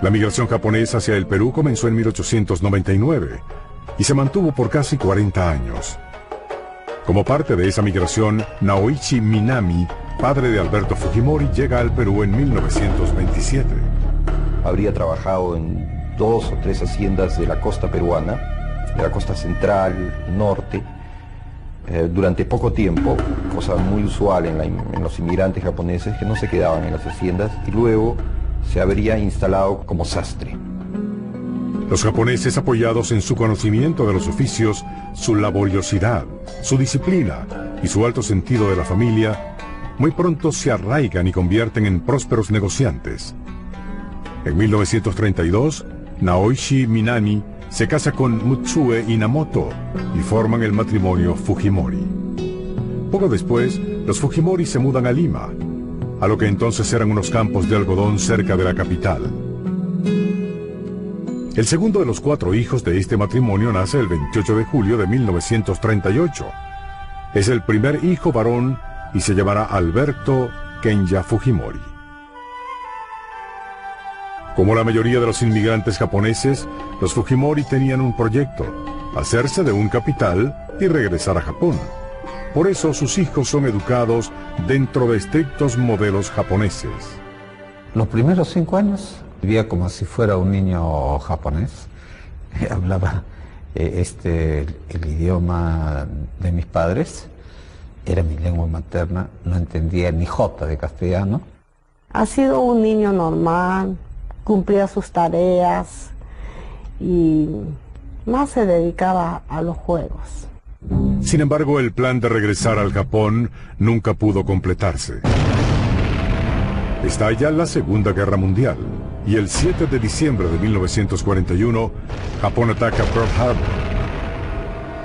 La migración japonesa hacia el Perú comenzó en 1899 y se mantuvo por casi 40 años. Como parte de esa migración, Naoichi Minami, padre de Alberto Fujimori, llega al Perú en 1927. Habría trabajado en 2 o 3 haciendas de la costa peruana, de la costa central y norte, durante poco tiempo, cosa muy usual en los inmigrantes japoneses que no se quedaban en las haciendas, y luego se habría instalado como sastre. Los japoneses, apoyados en su conocimiento de los oficios, su laboriosidad, su disciplina y su alto sentido de la familia, muy pronto se arraigan y convierten en prósperos negociantes. En 1932, Naoichi Minami se casa con Mutsue Inamoto y forman el matrimonio Fujimori. Poco después, los Fujimori se mudan a Lima, a lo que entonces eran unos campos de algodón cerca de la capital. El segundo de los 4 hijos de este matrimonio nace el 28 de julio de 1938. Es el primer hijo varón y se llamará Alberto Kenya Fujimori. Como la mayoría de los inmigrantes japoneses, los Fujimori tenían un proyecto: hacerse de un capital y regresar a Japón. Por eso sus hijos son educados dentro de estrictos modelos japoneses. Los primeros 5 años vivía como si fuera un niño japonés. Hablaba el idioma de mis padres, era mi lengua materna, no entendía ni jota de castellano. Ha sido un niño normal, cumplía sus tareas y más se dedicaba a los juegos. Sin embargo, el plan de regresar al Japón nunca pudo completarse. Estalla la Segunda Guerra Mundial y el 7 de diciembre de 1941, Japón ataca Pearl Harbor.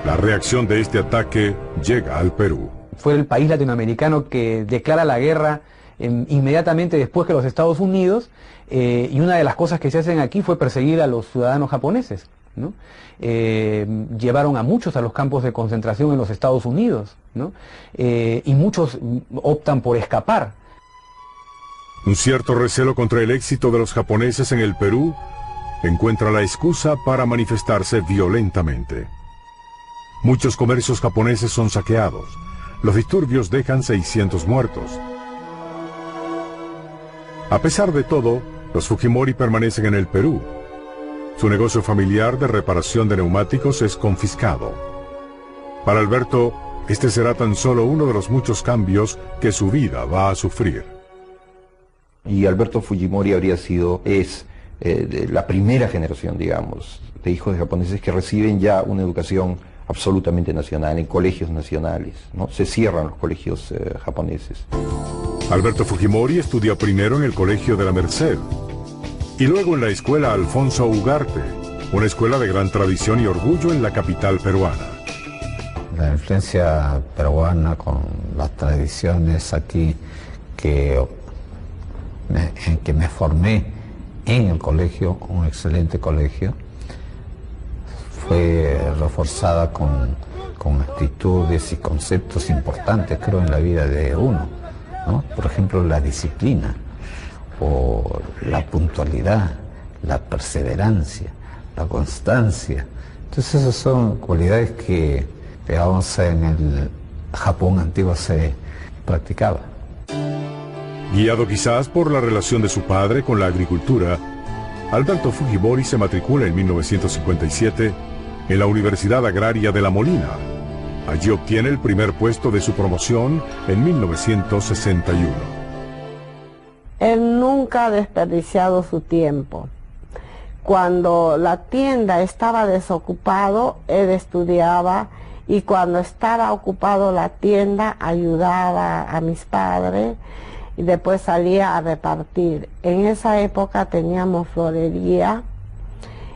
La reacción de este ataque llega al Perú. Fue el país latinoamericano que declara la guerra inmediatamente después que los Estados Unidos, y una de las cosas que se hacen aquí fue perseguir a los ciudadanos japoneses, ¿no? Llevaron a muchos a los campos de concentración en los Estados Unidos, ¿no? Y muchos optan por escapar. Un cierto recelo contra el éxito de los japoneses en el Perú encuentra la excusa para manifestarse violentamente. Muchos comercios japoneses son saqueados. Los disturbios dejan 600 muertos. A pesar de todo, los Fujimori permanecen en el Perú. Su negocio familiar de reparación de neumáticos es confiscado. Para Alberto, este será tan solo uno de los muchos cambios que su vida va a sufrir. Y Alberto Fujimori es de la primera generación, digamos, de hijos de japoneses que reciben ya una educación absolutamente nacional, en colegios nacionales, ¿no? Se cierran los colegios japoneses. Alberto Fujimori estudia primero en el Colegio de la Merced y luego en la Escuela Alfonso Ugarte, una escuela de gran tradición y orgullo en la capital peruana. La influencia peruana con las tradiciones aquí en que me formé en el colegio, un excelente colegio, fue reforzada con actitudes y conceptos importantes, creo, en la vida de uno, ¿no? Por ejemplo, la disciplina, o la puntualidad, la perseverancia, la constancia. Entonces esas son cualidades que, digamos, en el Japón antiguo se practicaba. Guiado quizás por la relación de su padre con la agricultura, Alberto Fujimori se matricula en 1957 en la Universidad Agraria de La Molina. Allí obtiene el primer puesto de su promoción en 1961. Él nunca ha desperdiciado su tiempo. Cuando la tienda estaba desocupado, él estudiaba, y cuando estaba ocupado la tienda, ayudaba a mis padres y después salía a repartir. En esa época teníamos florería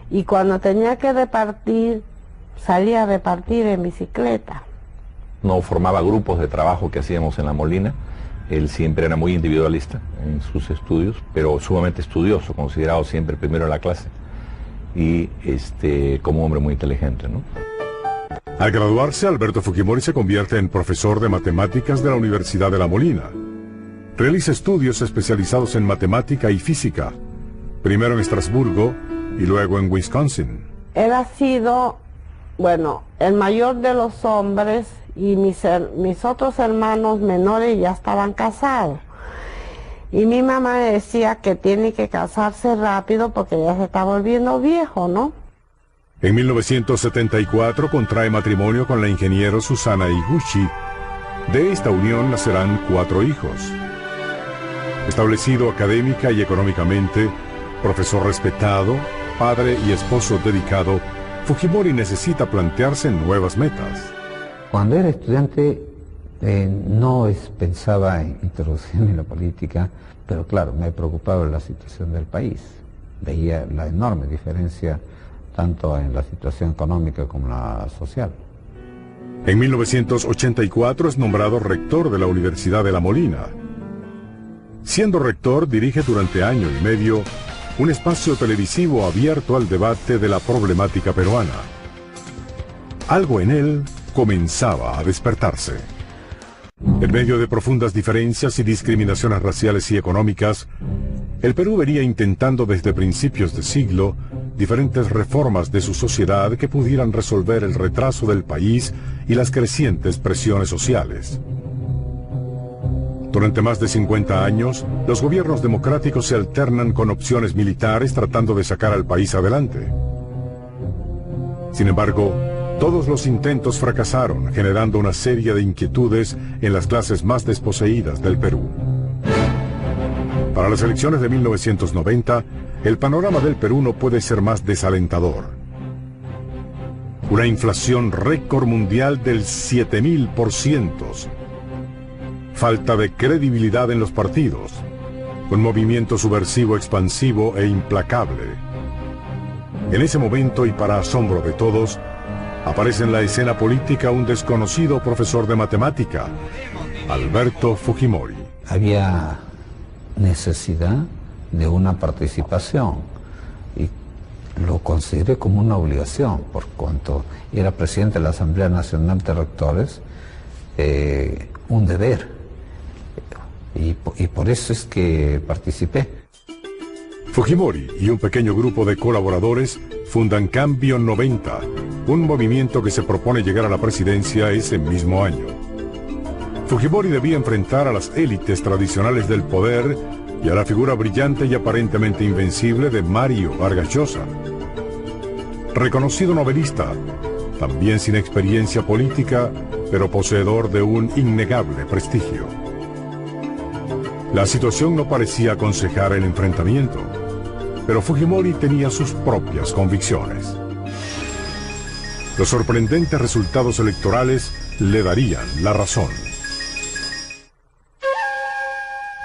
y cuando tenía que repartir, salía a repartir en bicicleta. No formaba grupos de trabajo que hacíamos en La Molina. Él siempre era muy individualista en sus estudios, pero sumamente estudioso, considerado siempre primero en la clase y como un hombre muy inteligente, ¿no? Al graduarse, Alberto Fujimori se convierte en profesor de matemáticas de la Universidad de La Molina. Realiza estudios especializados en matemática y física, primero en Estrasburgo y luego en Wisconsin. Él ha sido, bueno, el mayor de los hombres, y mis otros hermanos menores ya estaban casados. Y mi mamá decía que tiene que casarse rápido porque ya se está volviendo viejo, ¿no? En 1974 contrae matrimonio con la ingeniero Susana Higuchi. De esta unión nacerán 4 hijos. Establecido académica y económicamente, profesor respetado, padre y esposo dedicado, Fujimori necesita plantearse nuevas metas. Cuando era estudiante no pensaba en introducirme en la política, pero claro, me preocupaba la situación del país. Veía la enorme diferencia tanto en la situación económica como la social. En 1984 es nombrado rector de la Universidad de La Molina. Siendo rector, dirige durante año y medio un espacio televisivo abierto al debate de la problemática peruana. Algo en él comenzaba a despertarse. En medio de profundas diferencias y discriminaciones raciales y económicas, el Perú venía intentando desde principios de siglo diferentes reformas de su sociedad que pudieran resolver el retraso del país y las crecientes presiones sociales. Durante más de 50 años, los gobiernos democráticos se alternan con opciones militares tratando de sacar al país adelante. Sin embargo, todos los intentos fracasaron, generando una serie de inquietudes en las clases más desposeídas del Perú. Para las elecciones de 1990, el panorama del Perú no puede ser más desalentador. Una inflación récord mundial del 7000%. Falta de credibilidad en los partidos. Un movimiento subversivo expansivo e implacable. En ese momento, y para asombro de todos, aparece en la escena política un desconocido profesor de matemática, Alberto Fujimori. Había necesidad de una participación y lo consideré como una obligación, por cuanto era presidente de la Asamblea Nacional de Rectores, un deber, y por eso es que participé. Fujimori y un pequeño grupo de colaboradores fundan Cambio 90, un movimiento que se propone llegar a la presidencia ese mismo año. Fujimori debía enfrentar a las élites tradicionales del poder y a la figura brillante y aparentemente invencible de Mario Vargas Llosa. Reconocido novelista, también sin experiencia política, pero poseedor de un innegable prestigio. La situación no parecía aconsejar el enfrentamiento, pero Fujimori tenía sus propias convicciones. Los sorprendentes resultados electorales le darían la razón.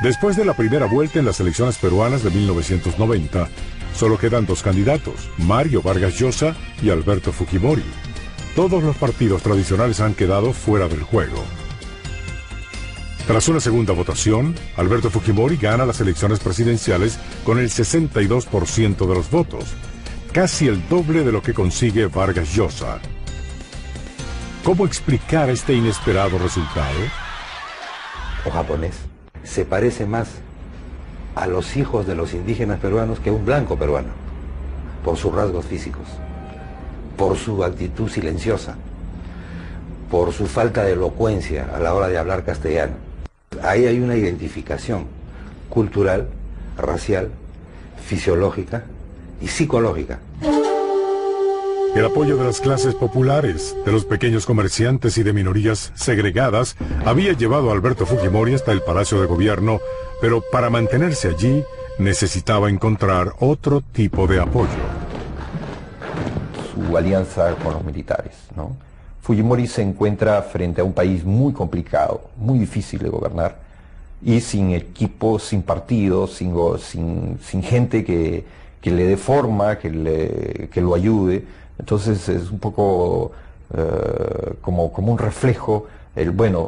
Después de la primera vuelta en las elecciones peruanas de 1990, solo quedan 2 candidatos, Mario Vargas Llosa y Alberto Fujimori. Todos los partidos tradicionales han quedado fuera del juego. Tras una segunda votación, Alberto Fujimori gana las elecciones presidenciales con el 62% de los votos, casi el doble de lo que consigue Vargas Llosa. ¿Cómo explicar este inesperado resultado? O japonés se parece más a los hijos de los indígenas peruanos que a un blanco peruano, por sus rasgos físicos, por su actitud silenciosa, por su falta de elocuencia a la hora de hablar castellano. Ahí hay una identificación cultural, racial, fisiológica y psicológica. El apoyo de las clases populares, de los pequeños comerciantes y de minorías segregadas había llevado a Alberto Fujimori hasta el Palacio de Gobierno, pero para mantenerse allí necesitaba encontrar otro tipo de apoyo. Su alianza con los militares, ¿no? Fujimori se encuentra frente a un país muy complicado, muy difícil de gobernar, y sin equipo, sin partido, sin gente que le dé forma, que lo ayude. Entonces es un poco como un reflejo,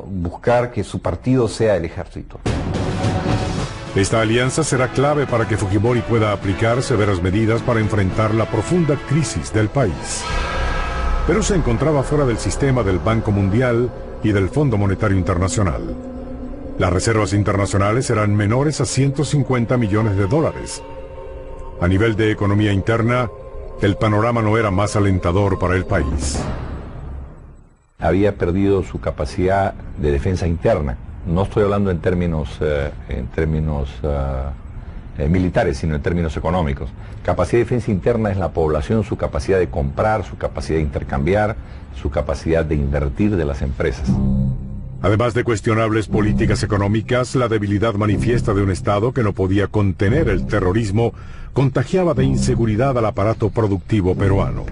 buscar que su partido sea el ejército. Esta alianza será clave para que Fujimori pueda aplicar severas medidas para enfrentar la profunda crisis del país. Perú se encontraba fuera del sistema del Banco Mundial y del Fondo Monetario Internacional. Las reservas internacionales eran menores a $150 millones. A nivel de economía interna, el panorama no era más alentador para el país. Había perdido su capacidad de defensa interna. No estoy hablando en términos militares, sino en términos económicos. Capacidad de defensa interna es la población, su capacidad de comprar, su capacidad de intercambiar, su capacidad de invertir de las empresas. Además de cuestionables políticas económicas, la debilidad manifiesta de un Estado que no podía contener el terrorismo contagiaba de inseguridad al aparato productivo peruano.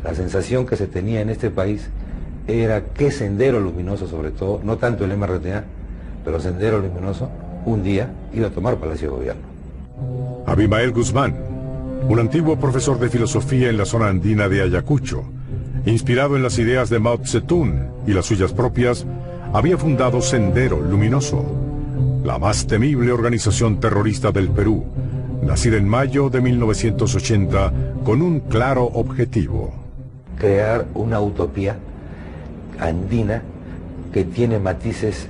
La sensación que se tenía en este país era que Sendero Luminoso, sobre todo, no tanto el MRTA, pero Sendero Luminoso, un día iba a tomar Palacio de Gobierno. Abimael Guzmán, un antiguo profesor de filosofía en la zona andina de Ayacucho, inspirado en las ideas de Mao Zedong y las suyas propias, había fundado Sendero Luminoso, la más temible organización terrorista del Perú, nacida en mayo de 1980 con un claro objetivo: crear una utopía andina que tiene matices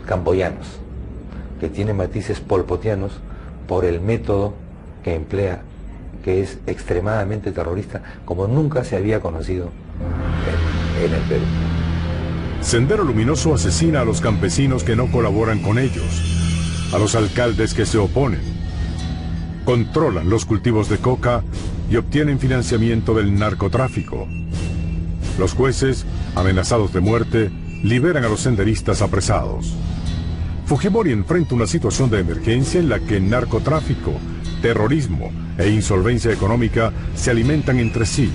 camboyanos, que tiene matices polpotianos por el método que emplea, que es extremadamente terrorista, como nunca se había conocido en el Perú. Sendero Luminoso asesina a los campesinos que no colaboran con ellos, a los alcaldes que se oponen, controlan los cultivos de coca y obtienen financiamiento del narcotráfico. Los jueces, amenazados de muerte, liberan a los senderistas apresados. Fujimori enfrenta una situación de emergencia en la que narcotráfico, terrorismo e insolvencia económica se alimentan entre sí,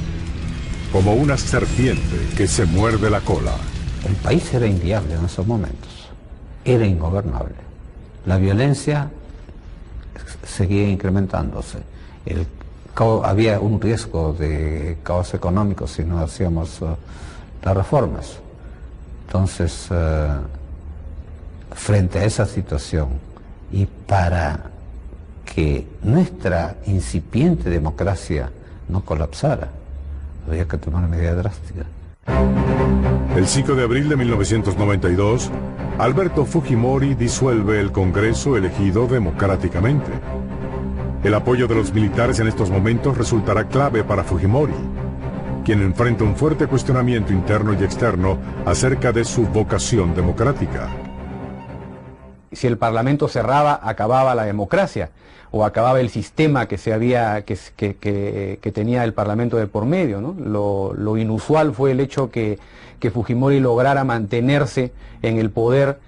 como una serpiente que se muerde la cola. El país era inviable en esos momentos, era ingobernable. La violencia seguía incrementándose. Había un riesgo de caos económico si no hacíamos las reformas. Entonces, frente a esa situación y para que nuestra incipiente democracia no colapsara, había que tomar una medida drástica. El 5 de abril de 1992, Alberto Fujimori disuelve el Congreso elegido democráticamente. El apoyo de los militares en estos momentos resultará clave para Fujimori, quien enfrenta un fuerte cuestionamiento interno y externo acerca de su vocación democrática. Si el Parlamento cerraba, acababa la democracia, o acababa el sistema que tenía el Parlamento de por medio, ¿no? Lo inusual fue el hecho que Fujimori lograra mantenerse en el poder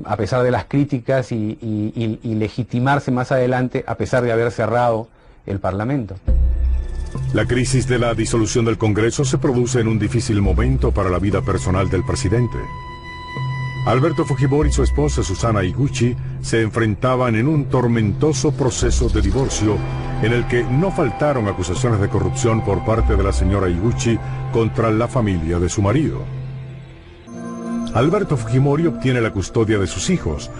a pesar de las críticas y legitimarse más adelante a pesar de haber cerrado el Parlamento. La crisis de la disolución del Congreso se produce en un difícil momento para la vida personal del presidente. Alberto Fujimori y su esposa Susana Higuchi se enfrentaban en un tormentoso proceso de divorcio en el que no faltaron acusaciones de corrupción por parte de la señora Higuchi contra la familia de su marido. Alberto Fujimori obtiene la custodia de sus hijos.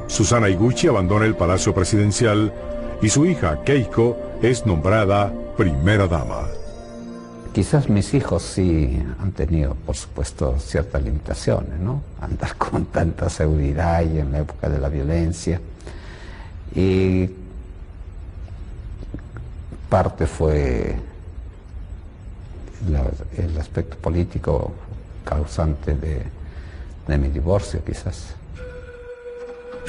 Susana Higuchi abandona el palacio presidencial y su hija Keiko es nombrada primera dama. Quizás mis hijos sí han tenido, por supuesto, ciertas limitaciones, ¿no? Andar con tanta seguridad y en la época de la violencia. Y parte fue el aspecto político causante de mi divorcio, quizás.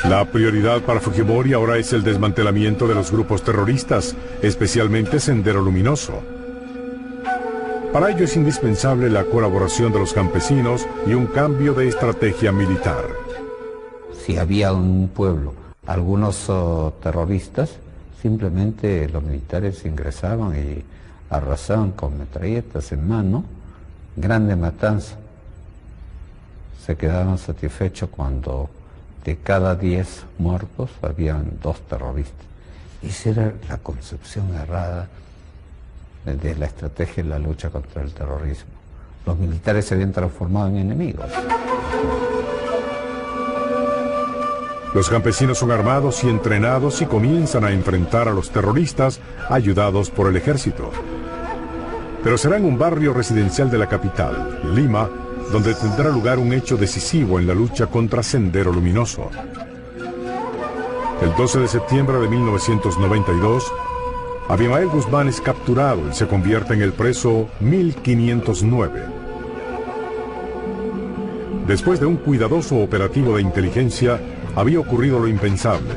La prioridad para Fujimori ahora es el desmantelamiento de los grupos terroristas, especialmente Sendero Luminoso. Para ello es indispensable la colaboración de los campesinos y un cambio de estrategia militar. Si había en un pueblo algunos terroristas, simplemente los militares ingresaban y arrasaban con metralletas en mano, grande matanza. Se quedaban satisfechos cuando de cada 10 muertos habían 2 terroristas. Esa era la concepción errada de la estrategia en la lucha contra el terrorismo. Los militares se habían transformado en enemigos. Los campesinos son armados y entrenados y comienzan a enfrentar a los terroristas ayudados por el ejército. Pero será en un barrio residencial de la capital, Lima, donde tendrá lugar un hecho decisivo en la lucha contra Sendero Luminoso. El 12 de septiembre de 1992, Abimael Guzmán es capturado y se convierte en el preso 1509. Después de un cuidadoso operativo de inteligencia, había ocurrido lo impensable.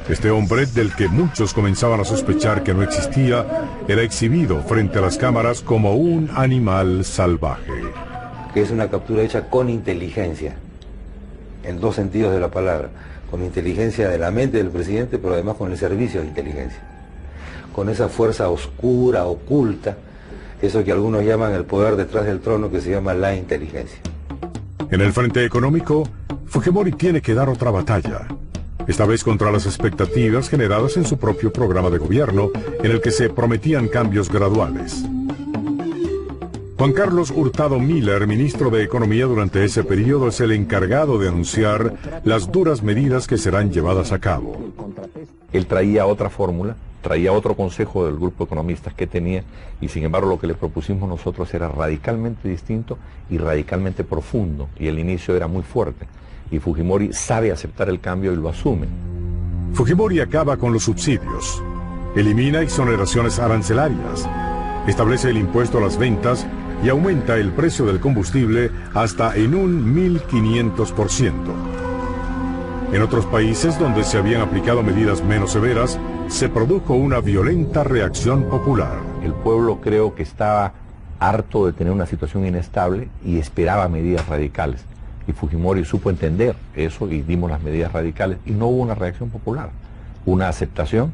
Este hombre, del que muchos comenzaban a sospechar que no existía, era exhibido frente a las cámaras como un animal salvaje. Que es una captura hecha con inteligencia, en dos sentidos de la palabra, con inteligencia de la mente del presidente, pero además con el servicio de inteligencia, con esa fuerza oscura, oculta, eso que algunos llaman el poder detrás del trono, que se llama la inteligencia. En el frente económico, Fujimori tiene que dar otra batalla, esta vez contra las expectativas generadas en su propio programa de gobierno, en el que se prometían cambios graduales. Juan Carlos Hurtado Miller, ministro de Economía durante ese periodo, es el encargado de anunciar las duras medidas que serán llevadas a cabo. Él traía otra fórmula, traía otro consejo del grupo de economistas que tenía, y sin embargo lo que le propusimos nosotros era radicalmente distinto y radicalmente profundo, y el inicio era muy fuerte, y Fujimori sabe aceptar el cambio y lo asume. Fujimori acaba con los subsidios, elimina exoneraciones arancelarias, establece el impuesto a las ventas y aumenta el precio del combustible hasta en un 1500%. En otros países donde se habían aplicado medidas menos severas, se produjo una violenta reacción popular. El pueblo creo que estaba harto de tener una situación inestable y esperaba medidas radicales. Y Fujimori supo entender eso y dimos las medidas radicales y no hubo una reacción popular, una aceptación,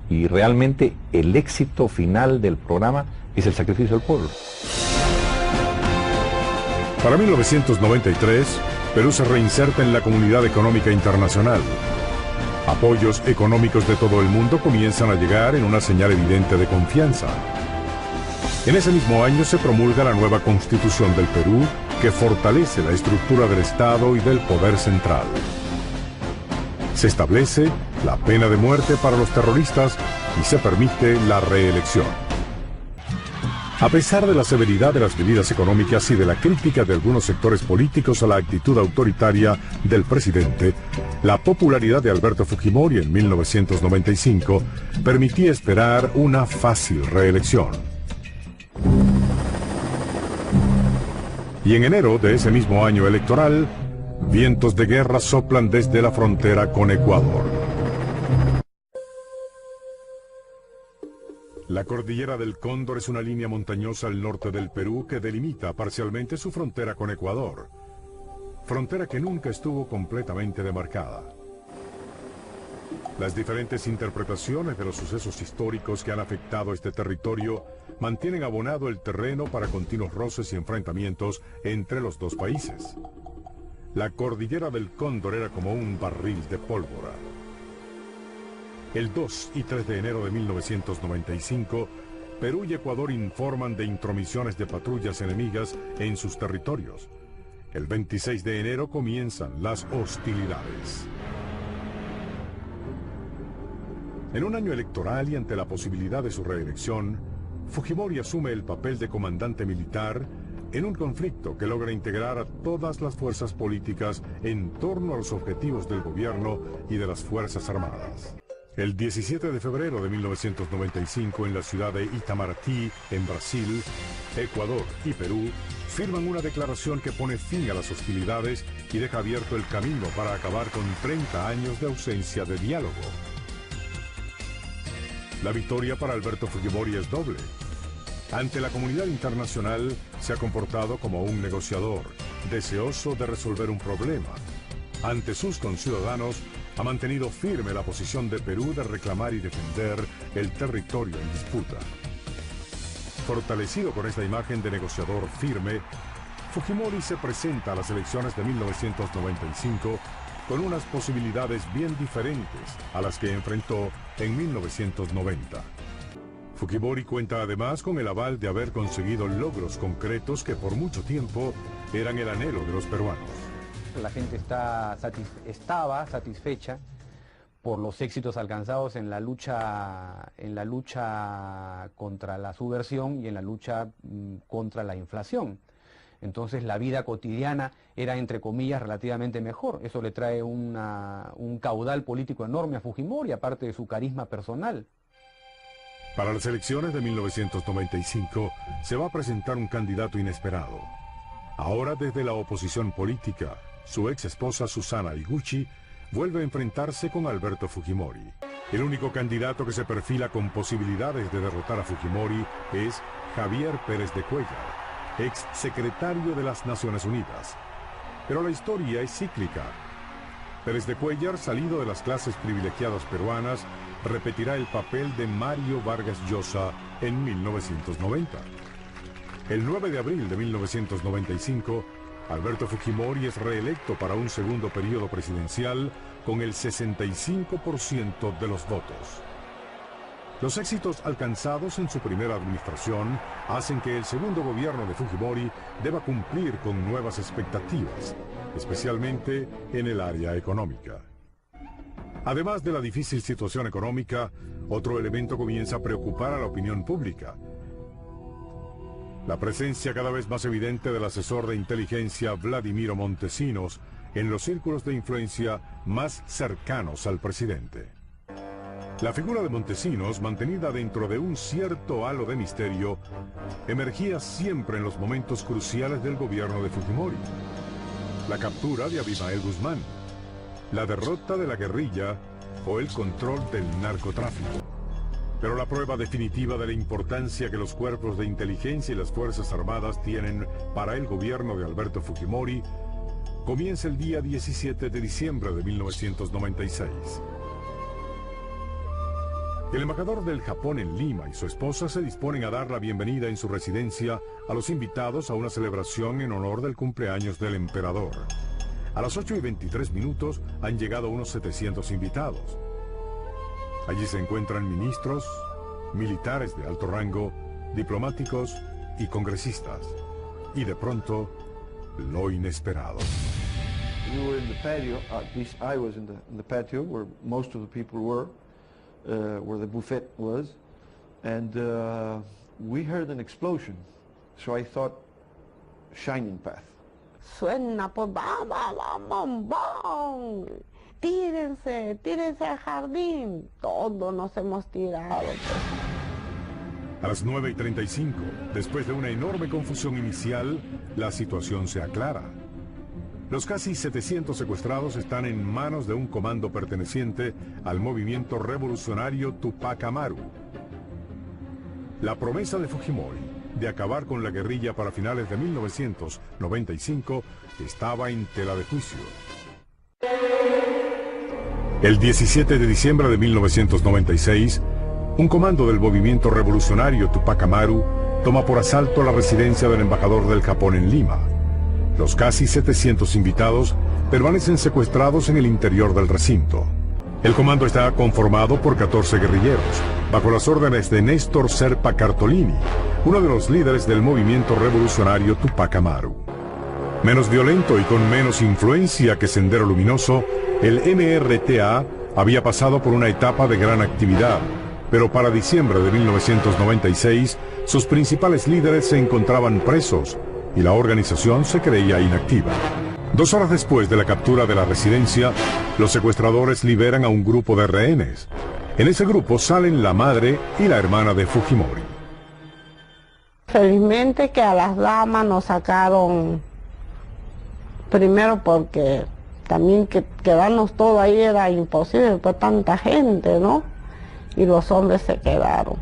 y realmente el éxito final del programa es el sacrificio del pueblo. Para 1993, Perú se reinserta en la comunidad económica internacional. Apoyos económicos de todo el mundo comienzan a llegar en una señal evidente de confianza. En ese mismo año se promulga la nueva Constitución del Perú, que fortalece la estructura del Estado y del poder central. Se establece la pena de muerte para los terroristas y se permite la reelección. A pesar de la severidad de las medidas económicas y de la crítica de algunos sectores políticos a la actitud autoritaria del presidente, la popularidad de Alberto Fujimori en 1995 permitía esperar una fácil reelección. Y en enero de ese mismo año electoral, vientos de guerra soplan desde la frontera con Ecuador. La cordillera del Cóndor es una línea montañosa al norte del Perú que delimita parcialmente su frontera con Ecuador, frontera que nunca estuvo completamente demarcada. Las diferentes interpretaciones de los sucesos históricos que han afectado este territorio mantienen abonado el terreno para continuos roces y enfrentamientos entre los dos países. La cordillera del Cóndor era como un barril de pólvora. El 2 y 3 de enero de 1995, Perú y Ecuador informan de intromisiones de patrullas enemigas en sus territorios. El 26 de enero comienzan las hostilidades. En un año electoral y ante la posibilidad de su reelección, Fujimori asume el papel de comandante militar en un conflicto que logra integrar a todas las fuerzas políticas en torno a los objetivos del gobierno y de las Fuerzas Armadas. El 17 de febrero de 1995, en la ciudad de Itamaraty, en Brasil, Ecuador y Perú firman una declaración que pone fin a las hostilidades y deja abierto el camino para acabar con 30 años de ausencia de diálogo. La victoria para Alberto Fujimori es doble. Ante la comunidad internacional se ha comportado como un negociador, deseoso de resolver un problema. Ante sus conciudadanos, ha mantenido firme la posición de Perú de reclamar y defender el territorio en disputa. Fortalecido con esta imagen de negociador firme, Fujimori se presenta a las elecciones de 1995 con unas posibilidades bien diferentes a las que enfrentó en 1990. Fujimori cuenta además con el aval de haber conseguido logros concretos que por mucho tiempo eran el anhelo de los peruanos. La gente estaba satisfecha por los éxitos alcanzados en la lucha contra la subversión y en la lucha contra la inflación. Entonces la vida cotidiana era, entre comillas, relativamente mejor. Eso le trae un caudal político enorme a Fujimori, aparte de su carisma personal. Para las elecciones de 1995 se va a presentar un candidato inesperado. Ahora desde la oposición política, su ex esposa Susana Higuchi vuelve a enfrentarse con Alberto Fujimori. El único candidato que se perfila con posibilidades de derrotar a Fujimori es Javier Pérez de Cuéllar, ex secretario de las Naciones Unidas. Pero la historia es cíclica. Pérez de Cuéllar, salido de las clases privilegiadas peruanas, repetirá el papel de Mario Vargas Llosa en 1990. El 9 de abril de 1995, Alberto Fujimori es reelecto para un segundo periodo presidencial con el 65% de los votos. Los éxitos alcanzados en su primera administración hacen que el segundo gobierno de Fujimori deba cumplir con nuevas expectativas, especialmente en el área económica. Además de la difícil situación económica, otro elemento comienza a preocupar a la opinión pública: la presencia cada vez más evidente del asesor de inteligencia Vladimiro Montesinos en los círculos de influencia más cercanos al presidente. La figura de Montesinos, mantenida dentro de un cierto halo de misterio, emergía siempre en los momentos cruciales del gobierno de Fujimori. La captura de Abimael Guzmán, la derrota de la guerrilla o el control del narcotráfico. Pero la prueba definitiva de la importancia que los cuerpos de inteligencia y las Fuerzas Armadas tienen para el gobierno de Alberto Fujimori comienza el día 17 de diciembre de 1996. El embajador del Japón en Lima y su esposa se disponen a dar la bienvenida en su residencia a los invitados a una celebración en honor del cumpleaños del emperador. A las 8:23 han llegado unos 700 invitados. Allí se encuentran ministros, militares de alto rango, diplomáticos y congresistas. Y de pronto, lo inesperado. We were in the patio, at least I was in the patio where most of the people were, where the buffet was, and we heard an explosion. So I thought, Shining Path. Suena pues bam, bam, bam, bam. Tírense, tírense al jardín. Todos nos hemos tirado. A las 9:35, después de una enorme confusión inicial, la situación se aclara. Los casi 700 secuestrados están en manos de un comando perteneciente al movimiento revolucionario Tupac Amaru. La promesa de Fujimori de acabar con la guerrilla para finales de 1995 estaba en tela de juicio. El 17 de diciembre de 1996, un comando del movimiento revolucionario Tupac Amaru toma por asalto la residencia del embajador del Japón en Lima. Los casi 700 invitados permanecen secuestrados en el interior del recinto. El comando está conformado por 14 guerrilleros, bajo las órdenes de Néstor Serpa Cartolini, uno de los líderes del movimiento revolucionario Tupac Amaru. Menos violento y con menos influencia que Sendero Luminoso, el MRTA había pasado por una etapa de gran actividad, pero para diciembre de 1996, sus principales líderes se encontraban presos y la organización se creía inactiva. 2 horas después de la captura de la residencia, los secuestradores liberan a un grupo de rehenes. En ese grupo salen la madre y la hermana de Fujimori. Felizmente que a las damas nos sacaron, primero porque también que quedarnos todos ahí era imposible por tanta gente, ¿no? Y los hombres se quedaron.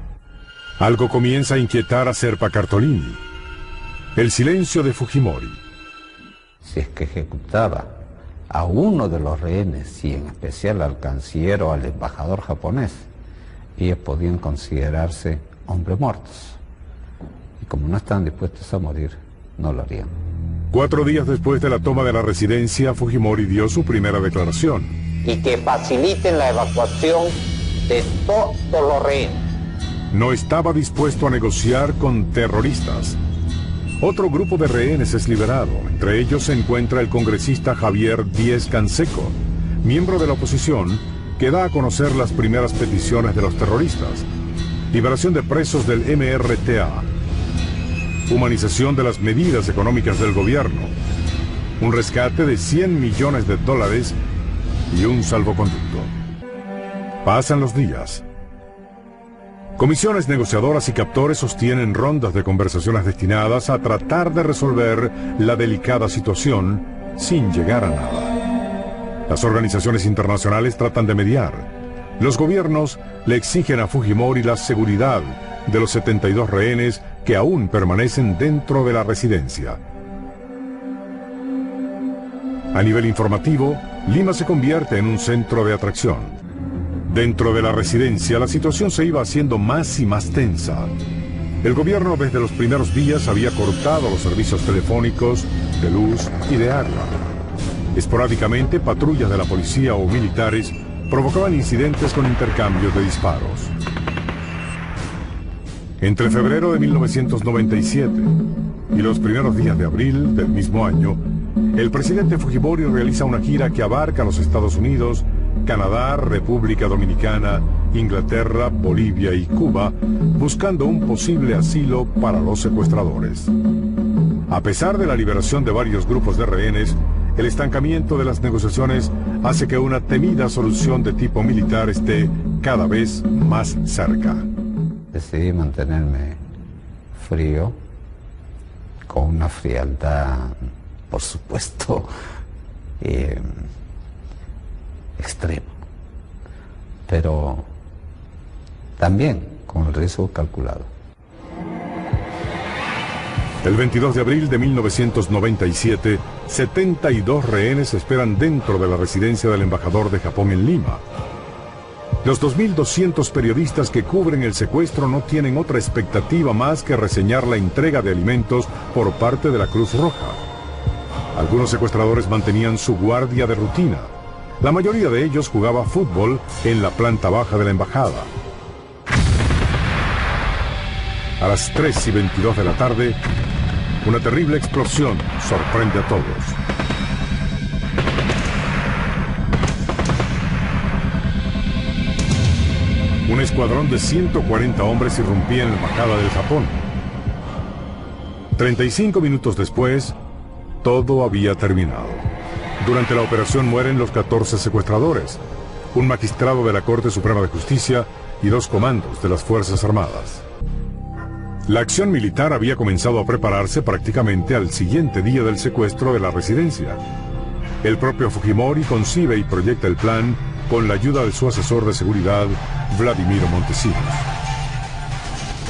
Algo comienza a inquietar a Serpa Cartolini: el silencio de Fujimori. Si es que ejecutaba a uno de los rehenes, y en especial al canciller o al embajador japonés, ellos podían considerarse hombres muertos. Y como no estaban dispuestos a morir, no lo harían. 4 días después de la toma de la residencia, Fujimori dio su primera declaración. Y que faciliten la evacuación de todos los rehenes. No estaba dispuesto a negociar con terroristas. Otro grupo de rehenes es liberado. Entre ellos se encuentra el congresista Javier Díez Canseco, miembro de la oposición, que da a conocer las primeras peticiones de los terroristas. Liberación de presos del MRTA. humanización de las medidas económicas del gobierno, un rescate de $100 millones y un salvoconducto. Pasan los días. Comisiones negociadoras y captores sostienen rondas de conversaciones destinadas a tratar de resolver la delicada situación sin llegar a nada. Las organizaciones internacionales tratan de mediar. Los gobiernos le exigen a Fujimori la seguridad de los 72 rehenes que aún permanecen dentro de la residencia. A nivel informativo, Lima se convierte en un centro de atracción. Dentro de la residencia, la situación se iba haciendo más y más tensa. El gobierno desde los primeros días había cortado los servicios telefónicos, de luz y de agua. Esporádicamente, patrullas de la policía o militares provocaban incidentes con intercambios de disparos. Entre febrero de 1997 y los primeros días de abril del mismo año, el presidente Fujimori realiza una gira que abarca los Estados Unidos, Canadá, República Dominicana, Inglaterra, Bolivia y Cuba, buscando un posible asilo para los secuestradores. A pesar de la liberación de varios grupos de rehenes, el estancamiento de las negociaciones hace que una temida solución de tipo militar esté cada vez más cerca. Decidí mantenerme frío, con una frialdad, por supuesto, extrema, pero también con el riesgo calculado. El 22 de abril de 1997, 72 rehenes esperan dentro de la residencia del embajador de Japón en Lima. Los 2.200 periodistas que cubren el secuestro no tienen otra expectativa más que reseñar la entrega de alimentos por parte de la Cruz Roja. Algunos secuestradores mantenían su guardia de rutina. La mayoría de ellos jugaba fútbol en la planta baja de la embajada. A las 3:22 de la tarde, una terrible explosión sorprende a todos. Un escuadrón de 140 hombres irrumpía en la embajada del Japón. 35 minutos después, todo había terminado. Durante la operación mueren los 14 secuestradores, un magistrado de la Corte Suprema de Justicia y 2 comandos de las Fuerzas Armadas. La acción militar había comenzado a prepararse prácticamente al siguiente día del secuestro de la residencia. El propio Fujimori concibe y proyecta el plan con la ayuda de su asesor de seguridad, Vladimiro Montesinos.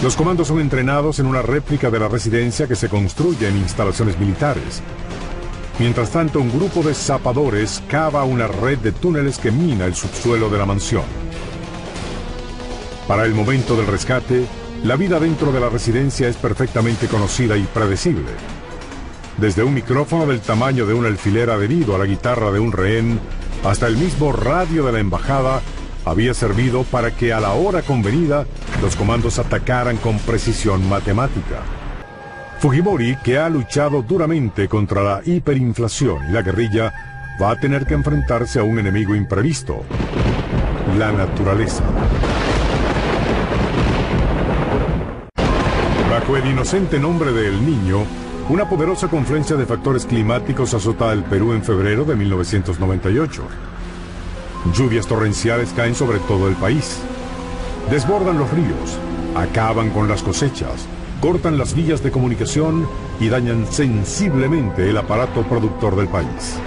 Los comandos son entrenados en una réplica de la residencia que se construye en instalaciones militares. Mientras tanto, un grupo de zapadores cava una red de túneles que mina el subsuelo de la mansión. Para el momento del rescate, la vida dentro de la residencia es perfectamente conocida y predecible. Desde un micrófono del tamaño de un alfiler adherido a la guitarra de un rehén, hasta el mismo radio de la embajada, había servido para que a la hora convenida los comandos atacaran con precisión matemática. Fujimori, que ha luchado duramente contra la hiperinflación y la guerrilla, va a tener que enfrentarse a un enemigo imprevisto: la naturaleza. Bajo el inocente nombre de El Niño, una poderosa confluencia de factores climáticos azota al Perú en febrero de 1998. Lluvias torrenciales caen sobre todo el país. Desbordan los ríos, acaban con las cosechas, cortan las vías de comunicación y dañan sensiblemente el aparato productor del país.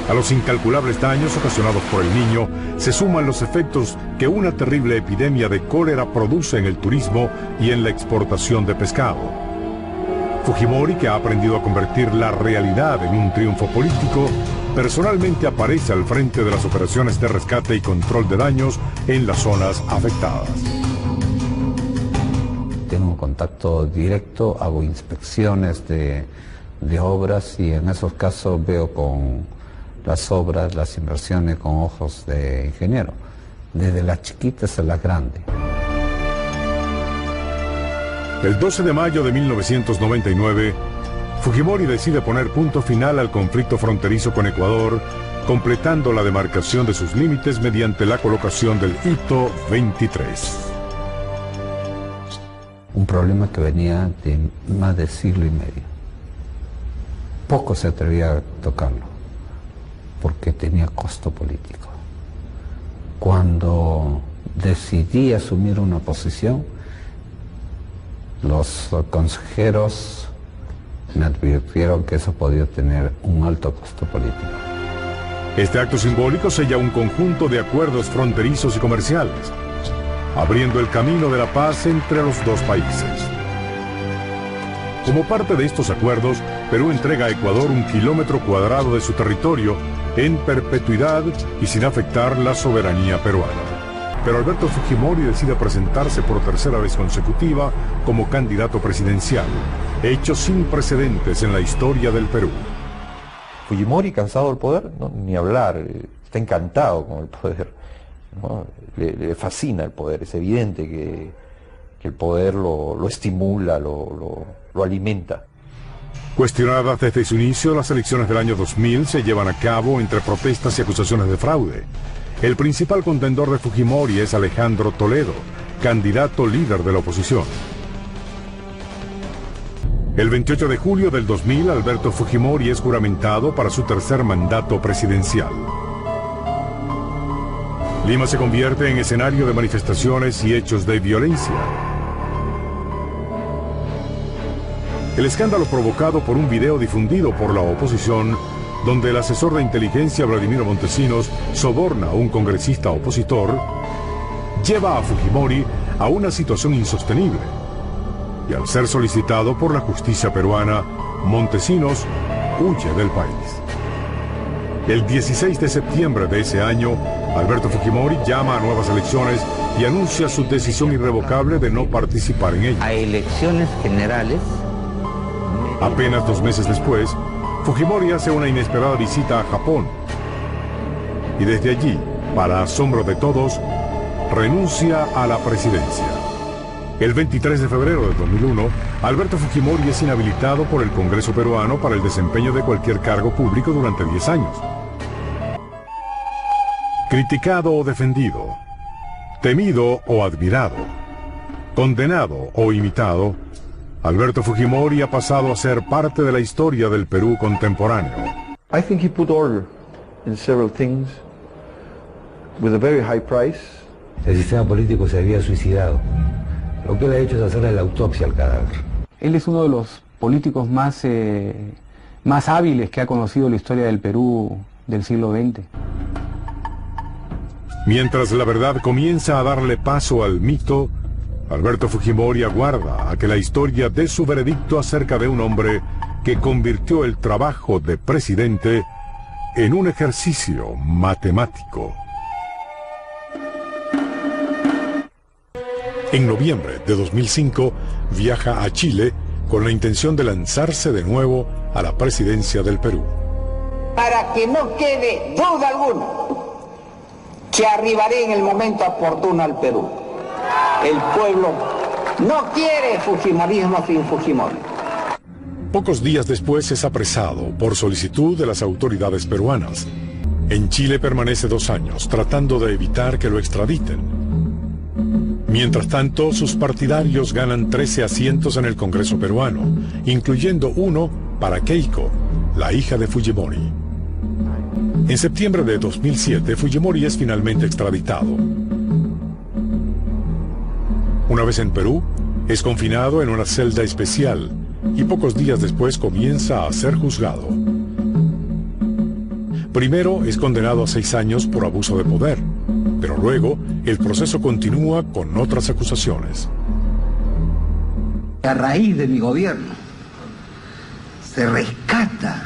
A los incalculables daños ocasionados por El Niño se suman los efectos que una terrible epidemia de cólera produce en el turismo y en la exportación de pescado. Fujimori, que ha aprendido a convertir la realidad en un triunfo político, personalmente aparece al frente de las operaciones de rescate y control de daños en las zonas afectadas. Tengo un contacto directo, hago inspecciones de obras y en esos casos veo con las obras, las inversiones con ojos de ingeniero, desde las chiquitas a las grandes. El 12 de mayo de 1999, Fujimori decide poner punto final al conflicto fronterizo con Ecuador, completando la demarcación de sus límites mediante la colocación del hito 23. un problema que venía de más de siglo y medio. Poco se atrevía a tocarlo, porque tenía costo político. Cuando decidí asumir una posición, los consejeros me advirtieron que eso podía tener un alto costo político. Este acto simbólico sella un conjunto de acuerdos fronterizos y comerciales, abriendo el camino de la paz entre los dos países. Como parte de estos acuerdos, Perú entrega a Ecuador 1 kilómetro cuadrado de su territorio en perpetuidad y sin afectar la soberanía peruana. Pero Alberto Fujimori decide presentarse por tercera vez consecutiva como candidato presidencial, hecho sin precedentes en la historia del Perú. Fujimori, cansado del poder, no, ni hablar, está encantado con el poder, ¿no? Le fascina el poder, es evidente que el poder lo estimula, lo alimenta. Cuestionadas desde su inicio, las elecciones del año 2000 se llevan a cabo entre protestas y acusaciones de fraude. El principal contendor de Fujimori es Alejandro Toledo, candidato líder de la oposición. El 28 de julio del 2000, Alberto Fujimori es juramentado para su tercer mandato presidencial. Lima se convierte en escenario de manifestaciones y hechos de violencia. El escándalo provocado por un video difundido por la oposición, donde el asesor de inteligencia Vladimiro Montesinos soborna a un congresista opositor, lleva a Fujimori a una situación insostenible. Y al ser solicitado por la justicia peruana, Montesinos huye del país. El 16 de septiembre de ese año, Alberto Fujimori llama a nuevas elecciones y anuncia su decisión irrevocable de no participar en ellas. A elecciones generales. Apenas 2 meses después, Fujimori hace una inesperada visita a Japón. Y desde allí, para asombro de todos, renuncia a la presidencia. El 23 de febrero de 2001, Alberto Fujimori es inhabilitado por el Congreso peruano para el desempeño de cualquier cargo público durante 10 años. Criticado o defendido, temido o admirado, condenado o imitado, Alberto Fujimori ha pasado a ser parte de la historia del Perú contemporáneo. I think he put order in several things with a very high price. El sistema político se había suicidado. Lo que él ha hecho es hacerle la autopsia al cadáver. Él es uno de los políticos más hábiles que ha conocido la historia del Perú del siglo XX. Mientras la verdad comienza a darle paso al mito, Alberto Fujimori aguarda a que la historia dé su veredicto acerca de un hombre que convirtió el trabajo de presidente en un ejercicio matemático. En noviembre de 2005 viaja a Chile con la intención de lanzarse de nuevo a la presidencia del Perú. Para que no quede duda alguna que arribaré en el momento oportuno al Perú. El pueblo no quiere fujimorismo sin Fujimori. Pocos días después es apresado por solicitud de las autoridades peruanas. En Chile permanece 2 años tratando de evitar que lo extraditen. Mientras tanto, sus partidarios ganan 13 asientos en el Congreso peruano, incluyendo uno para Keiko, la hija de Fujimori. En septiembre de 2007, Fujimori es finalmente extraditado. Una vez en Perú, es confinado en una celda especial y pocos días después comienza a ser juzgado. Primero es condenado a 6 años por abuso de poder, pero luego el proceso continúa con otras acusaciones. A raíz de mi gobierno se rescata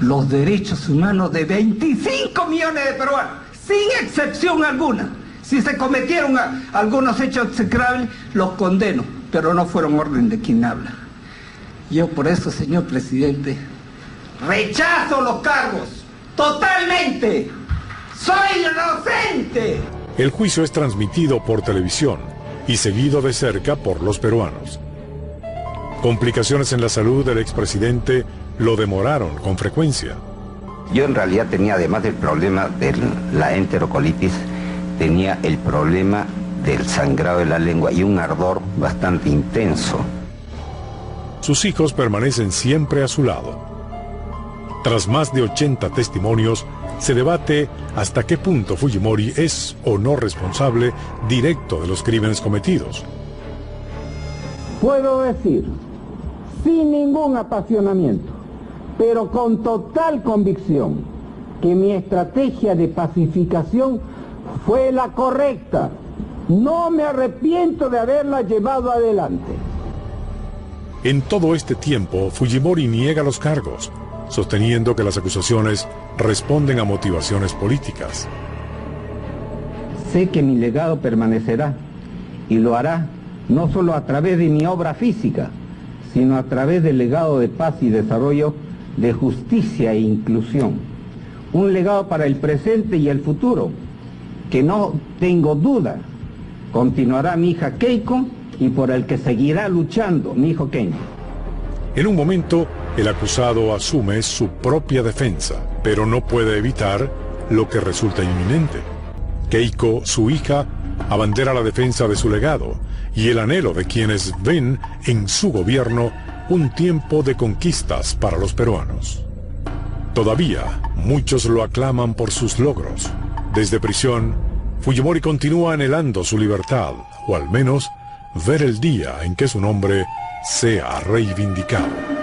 los derechos humanos de 25 millones de peruanos, sin excepción alguna. Si se cometieron algunos hechos execrables, los condeno, pero no fueron orden de quien habla. Yo por eso, señor presidente, rechazo los cargos, totalmente. ¡Soy inocente! El juicio es transmitido por televisión y seguido de cerca por los peruanos. Complicaciones en la salud del expresidente lo demoraron con frecuencia. Yo en realidad tenía, además del problema de la enterocolitis, tenía el problema del sangrado de la lengua y un ardor bastante intenso. Sus hijos permanecen siempre a su lado. Tras más de 80 testimonios, se debate hasta qué punto Fujimori es o no responsable directo de los crímenes cometidos. Puedo decir, sin ningún apasionamiento, pero con total convicción, que mi estrategia de pacificación fue la correcta. No me arrepiento de haberla llevado adelante. En todo este tiempo, Fujimori niega los cargos, sosteniendo que las acusaciones responden a motivaciones políticas. Sé que mi legado permanecerá, y lo hará no solo a través de mi obra física, sino a través del legado de paz y desarrollo, de justicia e inclusión. Un legado para el presente y el futuro, que no tengo duda, continuará mi hija Keiko y por el que seguirá luchando mi hijo Kenji. En un momento, el acusado asume su propia defensa, pero no puede evitar lo que resulta inminente. Keiko, su hija, abandera la defensa de su legado y el anhelo de quienes ven en su gobierno un tiempo de conquistas para los peruanos. Todavía, muchos lo aclaman por sus logros. Desde prisión, Fujimori continúa anhelando su libertad, o al menos ver el día en que su nombre sea reivindicado.